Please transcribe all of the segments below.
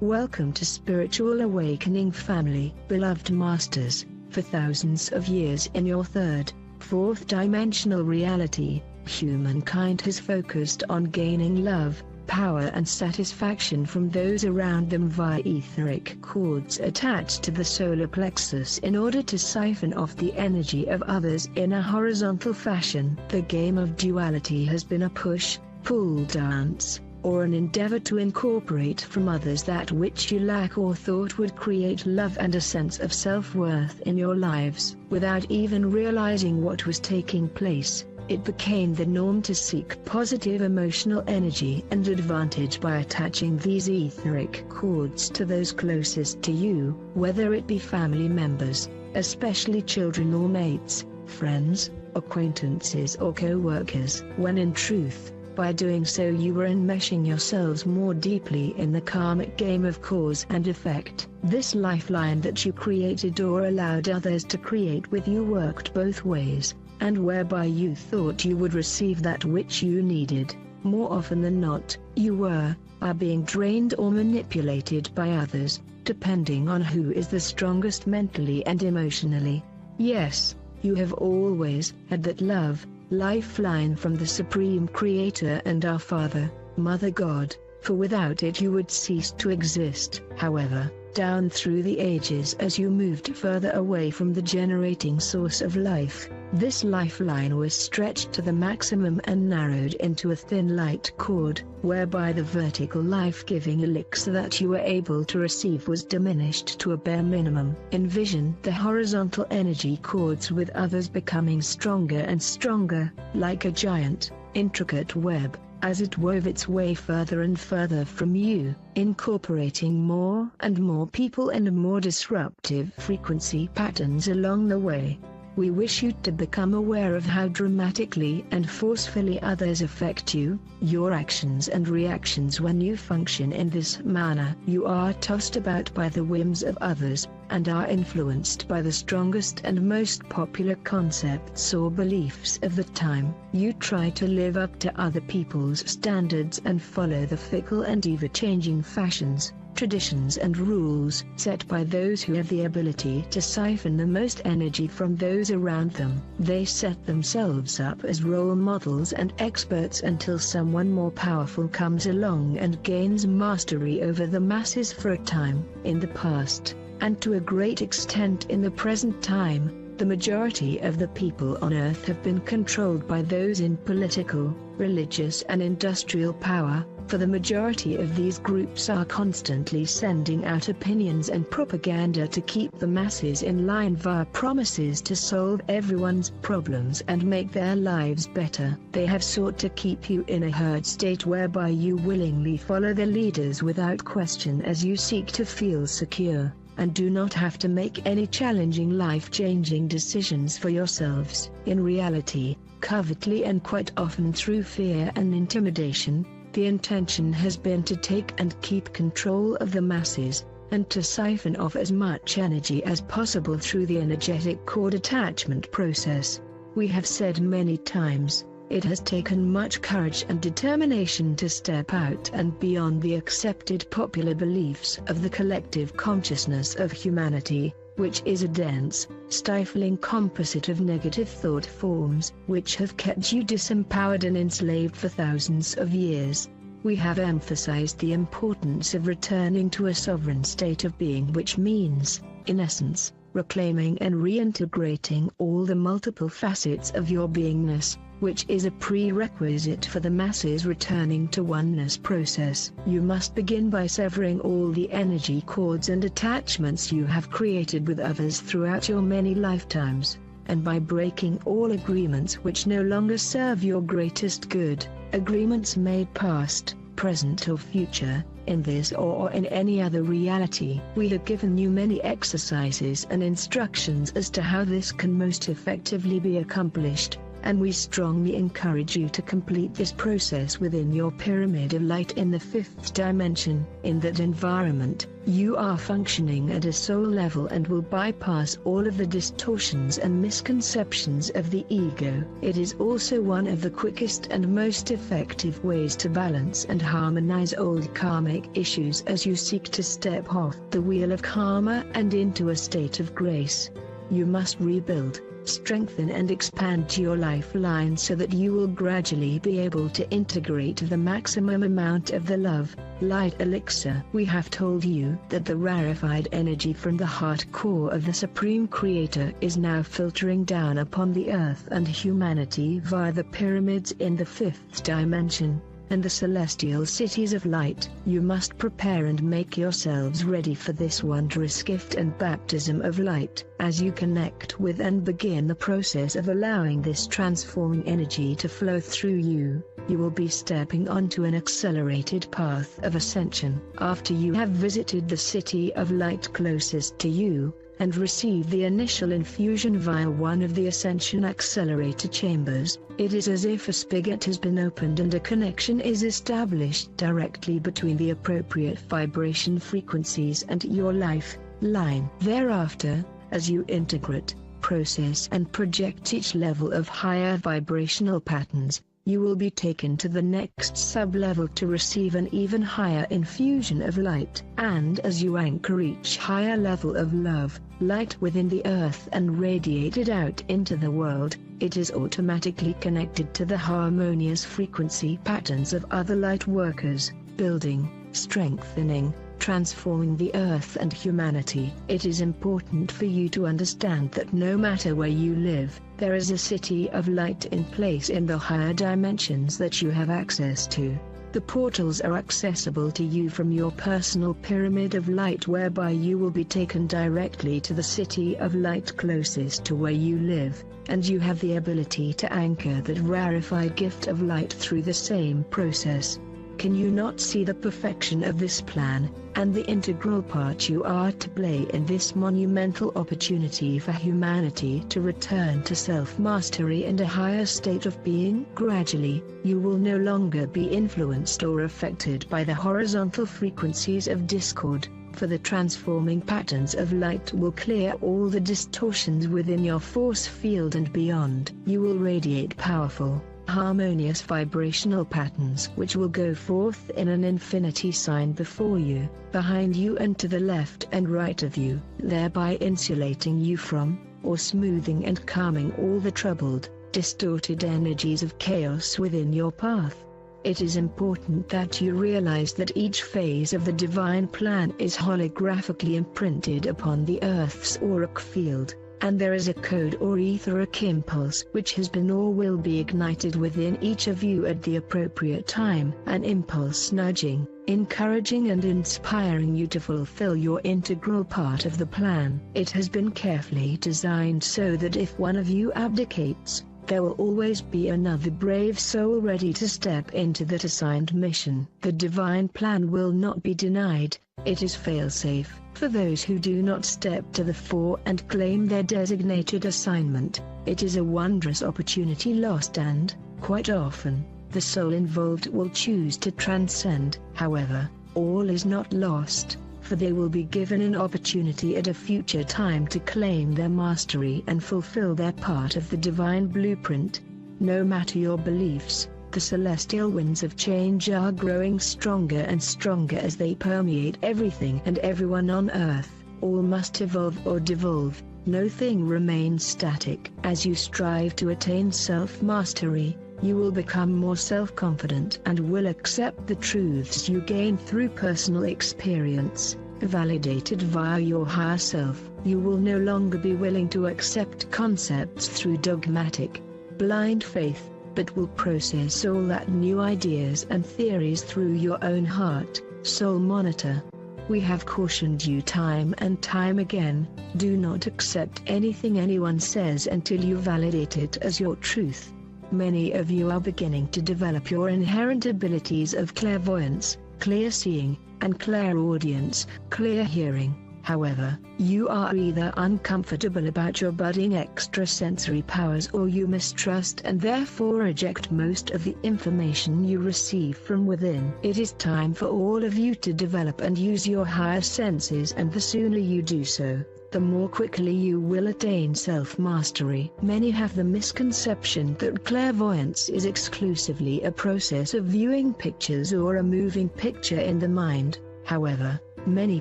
Welcome to Spiritual Awakening family. Beloved masters, for thousands of years in your third, fourth dimensional reality, humankind has focused on gaining love, power and satisfaction from those around them via etheric cords attached to the solar plexus in order to siphon off the energy of others in a horizontal fashion. The game of duality has been a push-pull dance, or an endeavor to incorporate from others that which you lack or thought would create love and a sense of self-worth in your lives. Without even realizing what was taking place, it became the norm to seek positive emotional energy and advantage by attaching these etheric cords to those closest to you, whether it be family members, especially children or mates, friends, acquaintances or co-workers. When in truth, by doing so you were enmeshing yourselves more deeply in the karmic game of cause and effect. This lifeline that you created or allowed others to create with you worked both ways, and whereby you thought you would receive that which you needed, more often than not, you are being drained or manipulated by others, depending on who is the strongest mentally and emotionally. Yes, you have always had that love, lifeline from the Supreme Creator and our Father, Mother God, for without it you would cease to exist. However, down through the ages as you moved further away from the generating source of life, this lifeline was stretched to the maximum and narrowed into a thin light cord, whereby the vertical life-giving elixir that you were able to receive was diminished to a bare minimum. Envision the horizontal energy cords with others becoming stronger and stronger, like a giant, intricate web, as it wove its way further and further from you, incorporating more and more people and more disruptive frequency patterns along the way. We wish you to become aware of how dramatically and forcefully others affect you, your actions and reactions when you function in this manner. You are tossed about by the whims of others, and are influenced by the strongest and most popular concepts or beliefs of the time. You try to live up to other people's standards and follow the fickle and ever-changing fashions, traditions and rules set by those who have the ability to siphon the most energy from those around them. They set themselves up as role models and experts until someone more powerful comes along and gains mastery over the masses for a time. In the past, and to a great extent in the present time, the majority of the people on earth have been controlled by those in political, religious and industrial power, for the majority of these groups are constantly sending out opinions and propaganda to keep the masses in line via promises to solve everyone's problems and make their lives better. They have sought to keep you in a herd state whereby you willingly follow the leaders without question as you seek to feel secure, and do not have to make any challenging life-changing decisions for yourselves. In reality, covertly and quite often through fear and intimidation, the intention has been to take and keep control of the masses, and to siphon off as much energy as possible through the energetic cord attachment process. We have said many times, it has taken much courage and determination to step out and beyond the accepted popular beliefs of the collective consciousness of humanity, which is a dense, stifling composite of negative thought forms, which have kept you disempowered and enslaved for thousands of years. We have emphasized the importance of returning to a sovereign state of being, which means, in essence, reclaiming and reintegrating all the multiple facets of your beingness, which is a prerequisite for the masses returning to oneness process. You must begin by severing all the energy cords and attachments you have created with others throughout your many lifetimes, and by breaking all agreements which no longer serve your greatest good, agreements made past, present or future, in this or in any other reality. We have given you many exercises and instructions as to how this can most effectively be accomplished, and we strongly encourage you to complete this process within your pyramid of light in the 5th dimension. In that environment, you are functioning at a soul level and will bypass all of the distortions and misconceptions of the ego. It is also one of the quickest and most effective ways to balance and harmonize old karmic issues as you seek to step off the wheel of karma and into a state of grace. You must rebuild, strengthen and expand your lifeline so that you will gradually be able to integrate the maximum amount of the love, light elixir. We have told you that the rarefied energy from the heart core of the Supreme Creator is now filtering down upon the earth and humanity via the pyramids in the 5th dimension and the celestial cities of light. You must prepare and make yourselves ready for this wondrous gift and baptism of light. As you connect with and begin the process of allowing this transforming energy to flow through you, you will be stepping onto an accelerated path of ascension. After you have visited the city of light closest to you, and receive the initial infusion via one of the Ascension Accelerator chambers, it is as if a spigot has been opened and a connection is established directly between the appropriate vibration frequencies and your lifeline. Thereafter, as you integrate, process and project each level of higher vibrational patterns, you will be taken to the next sub-level to receive an even higher infusion of light. And as you anchor each higher level of love, light within the earth and radiate it out into the world, it is automatically connected to the harmonious frequency patterns of other light workers, building, strengthening, transforming the earth and humanity. It is important for you to understand that no matter where you live, there is a city of light in place in the higher dimensions that you have access to. The portals are accessible to you from your personal pyramid of light, whereby you will be taken directly to the city of light closest to where you live, and you have the ability to anchor that rarefied gift of light through the same process. Can you not see the perfection of this plan, and the integral part you are to play in this monumental opportunity for humanity to return to self-mastery and a higher state of being? Gradually, you will no longer be influenced or affected by the horizontal frequencies of discord, for the transforming patterns of light will clear all the distortions within your force field and beyond. You will radiate powerful, harmonious vibrational patterns which will go forth in an infinity sign before you, behind you and to the left and right of you, thereby insulating you from, or smoothing and calming all the troubled, distorted energies of chaos within your path. It is important that you realize that each phase of the divine plan is holographically imprinted upon the Earth's auric field, and there is a code or etheric impulse which has been or will be ignited within each of you at the appropriate time, an impulse nudging, encouraging and inspiring you to fulfill your integral part of the plan. It has been carefully designed so that if one of you abdicates, there will always be another brave soul ready to step into that assigned mission. The divine plan will not be denied. It is fail-safe for those who do not step to the fore and claim their designated assignment. It is a wondrous opportunity lost, and, quite often, the soul involved will choose to transcend. However, all is not lost, for they will be given an opportunity at a future time to claim their mastery and fulfill their part of the divine blueprint. No matter your beliefs, the celestial winds of change are growing stronger and stronger as they permeate everything and everyone on earth. All must evolve or devolve, no thing remains static. As you strive to attain self-mastery, you will become more self-confident and will accept the truths you gain through personal experience, validated via your higher self. You will no longer be willing to accept concepts through dogmatic, blind faith, but will process all that new ideas and theories through your own heart, soul monitor. We have cautioned you time and time again, do not accept anything anyone says until you validate it as your truth. Many of you are beginning to develop your inherent abilities of clairvoyance, clear seeing, and clairaudience, clear hearing. However, you are either uncomfortable about your budding extrasensory powers or you mistrust and therefore reject most of the information you receive from within. It is time for all of you to develop and use your higher senses, and the sooner you do so, the more quickly you will attain self-mastery. Many have the misconception that clairvoyance is exclusively a process of viewing pictures or a moving picture in the mind. However, many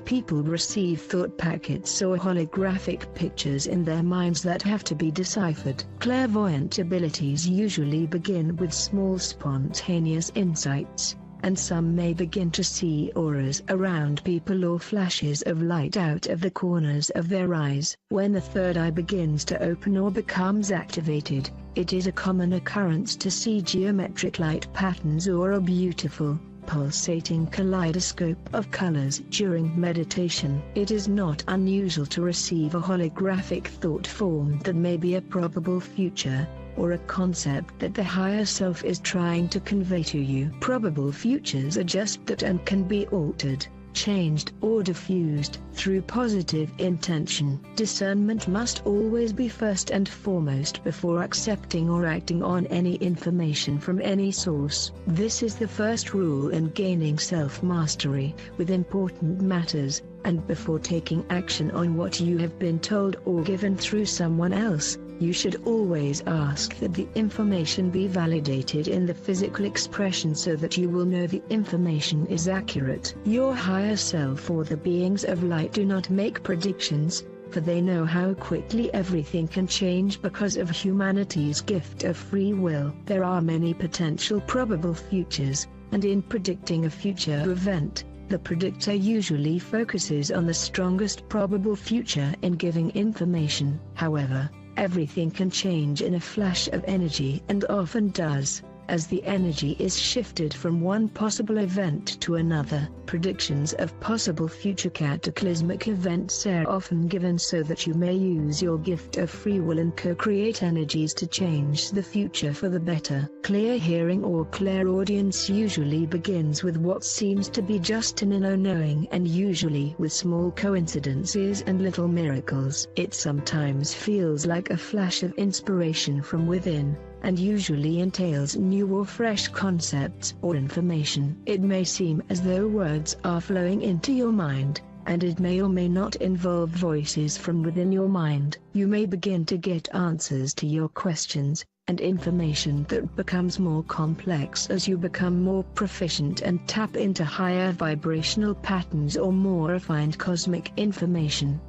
people receive thought packets or holographic pictures in their minds that have to be deciphered. Clairvoyant abilities usually begin with small spontaneous insights, and some may begin to see auras around people or flashes of light out of the corners of their eyes. When the third eye begins to open or becomes activated, it is a common occurrence to see geometric light patterns or a beautiful, pulsating kaleidoscope of colors during meditation. It is not unusual to receive a holographic thought form that may be a probable future, or a concept that the higher self is trying to convey to you. Probable futures are just that and can be altered, changed or diffused through positive intention. Discernment must always be first and foremost before accepting or acting on any information from any source. This is the first rule in gaining self-mastery with important matters, and before taking action on what you have been told or given through someone else, you should always ask that the information be validated in the physical expression so that you will know the information is accurate. Your higher self or the beings of light do not make predictions, for they know how quickly everything can change because of humanity's gift of free will. There are many potential probable futures, and in predicting a future event, the predictor usually focuses on the strongest probable future in giving information. However, everything can change in a flash of energy and often does, as the energy is shifted from one possible event to another. Predictions of possible future cataclysmic events are often given so that you may use your gift of free will and co-create energies to change the future for the better. Clear hearing or clairaudience usually begins with what seems to be just an inner knowing, and usually with small coincidences and little miracles. It sometimes feels like a flash of inspiration from within, and usually entails new or fresh concepts or information. It may seem as though words are flowing into your mind, and it may or may not involve voices from within your mind. You may begin to get answers to your questions, and information that becomes more complex as you become more proficient and tap into higher vibrational patterns or more refined cosmic information.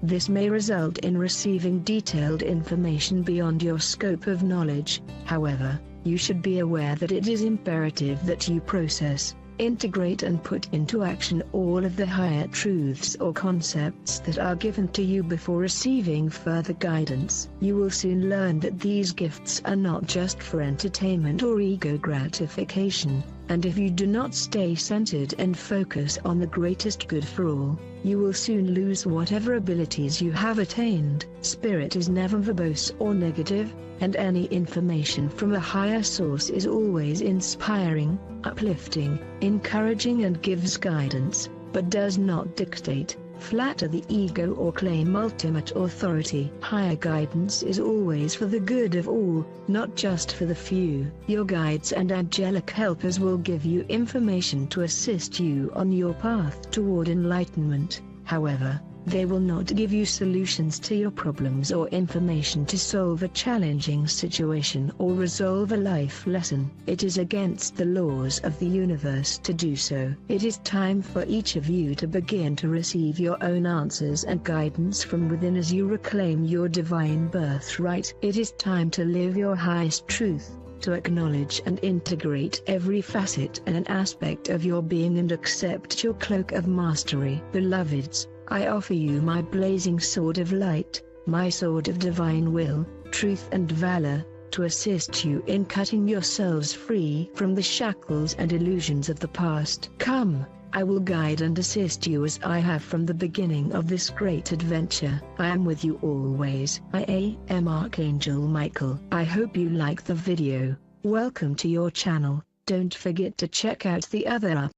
This may result in receiving detailed information beyond your scope of knowledge. However, you should be aware that it is imperative that you process, integrate and put into action all of the higher truths or concepts that are given to you before receiving further guidance. You will soon learn that these gifts are not just for entertainment or ego gratification, and if you do not stay centered and focus on the greatest good for all, you will soon lose whatever abilities you have attained. Spirit is never verbose or negative, and any information from a higher source is always inspiring, uplifting, encouraging and gives guidance, but does not dictate, flatter the ego or claim ultimate authority. Higher guidance is always for the good of all, not just for the few. Your guides and angelic helpers will give you information to assist you on your path toward enlightenment. However, they will not give you solutions to your problems or information to solve a challenging situation or resolve a life lesson. It is against the laws of the universe to do so. It is time for each of you to begin to receive your own answers and guidance from within as you reclaim your divine birthright. It is time to live your highest truth, to acknowledge and integrate every facet and an aspect of your being and accept your cloak of mastery. Beloveds, I offer you my blazing sword of light, my sword of divine will, truth and valor, to assist you in cutting yourselves free from the shackles and illusions of the past. Come, I will guide and assist you as I have from the beginning of this great adventure. I am with you always. I am Archangel Micheal. I hope you like the video. Welcome to your channel. Don't forget to check out the other